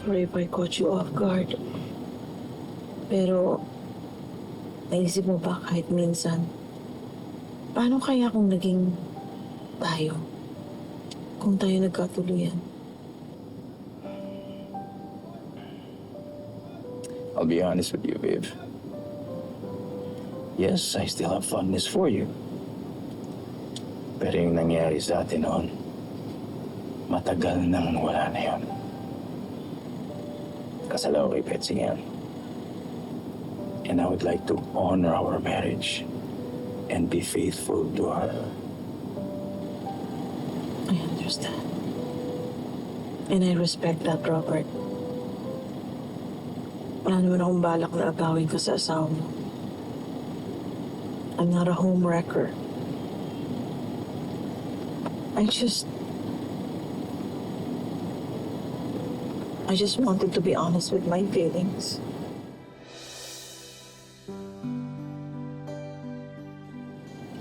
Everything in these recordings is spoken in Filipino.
sorry if I caught you off guard. Pero, naisip mo ba kahit minsan, paano kaya kung naging tayo? Kung tayo nagkatuluyan? I'll be honest with you, Viv. Yes, I still have fondness for you. Pero yung nangyari sa atin noon, matagal nang wala na yun. Kasalaw kay Betsy yan. And I would like to honor our marriage and be faithful to her. I understand. And I respect that, Robert. Wala naman akong balak na agawin ka sa asawa mo. I'm not a homewrecker. I just wanted to be honest with my feelings.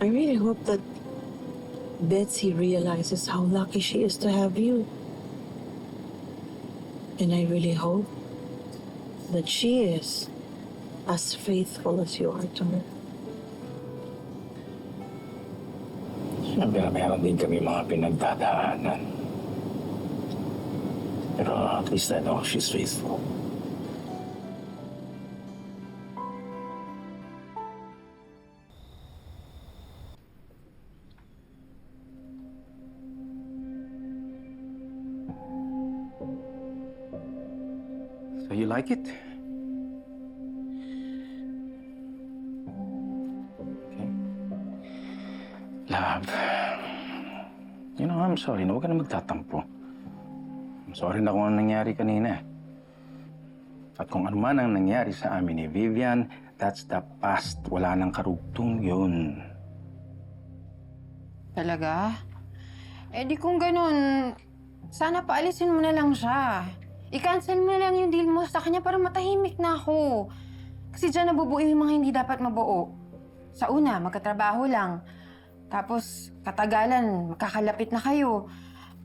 I really hope that Betsy realizes how lucky she is to have you. And I really hope that she is as faithful as you are to her. Siyempre, meron din kami mga pinagdadaanan. Pero at least I know she's faithful. So you like it? Okay. Love. You know, I'm sorry na huwag ka na magtatampo. I'm sorry na kung ano nangyari kanina. At kung ano man ang nangyari sa amin ni Vivian, that's the past. Wala nang karugtong yun. Talaga? Eh di kung ganun, sana paalisin mo na lang siya. I-cancel mo na lang yung deal mo sa kanya para matahimik na ako. Kasi dyan nabubuo yung mga hindi dapat mabuo. Sa una, magkatrabaho lang. Tapos, katagalan, magkakalapit na kayo.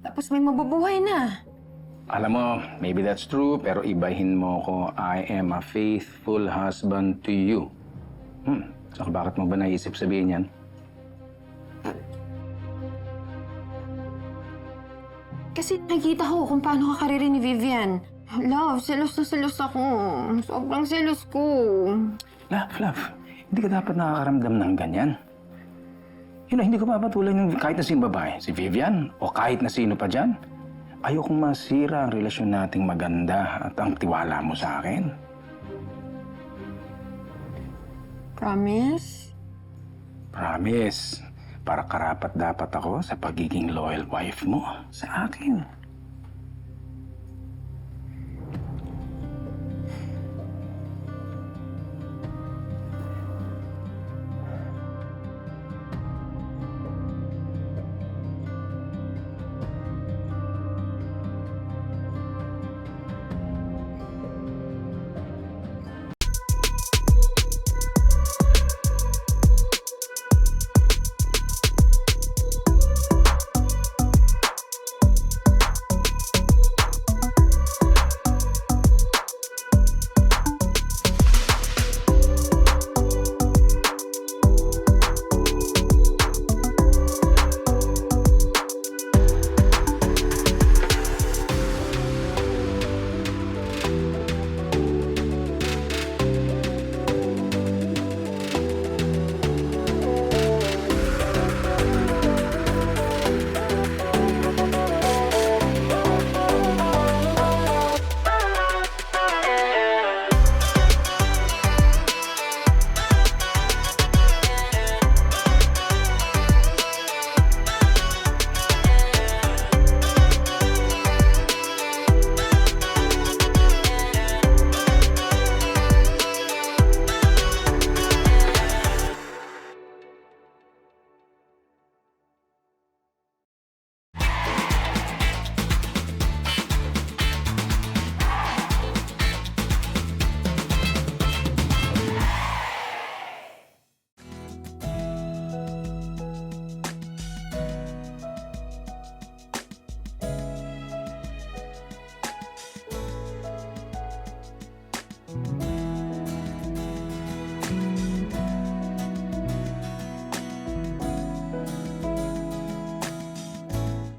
Tapos may mabubuhay na. Alam mo, maybe that's true, pero ibahin mo ko, I am a faithful husband to you. Saka bakit mo ba naisip sabihin yan? Kasi nakikita ko kung paano ka kariri ni Vivian. Love, selos na selos ako. Sobrang selos ko. Love, hindi ka dapat nakakaramdam ng ganyan. Yun na, hindi ko papatulan yung kahit na sino babae, si Vivian o kahit na sino pa dyan. Ayokong masira ang relasyon nating maganda at ang tiwala mo sa akin. Promise? Promise. Para karapat dapat ako sa pagiging loyal wife mo sa akin.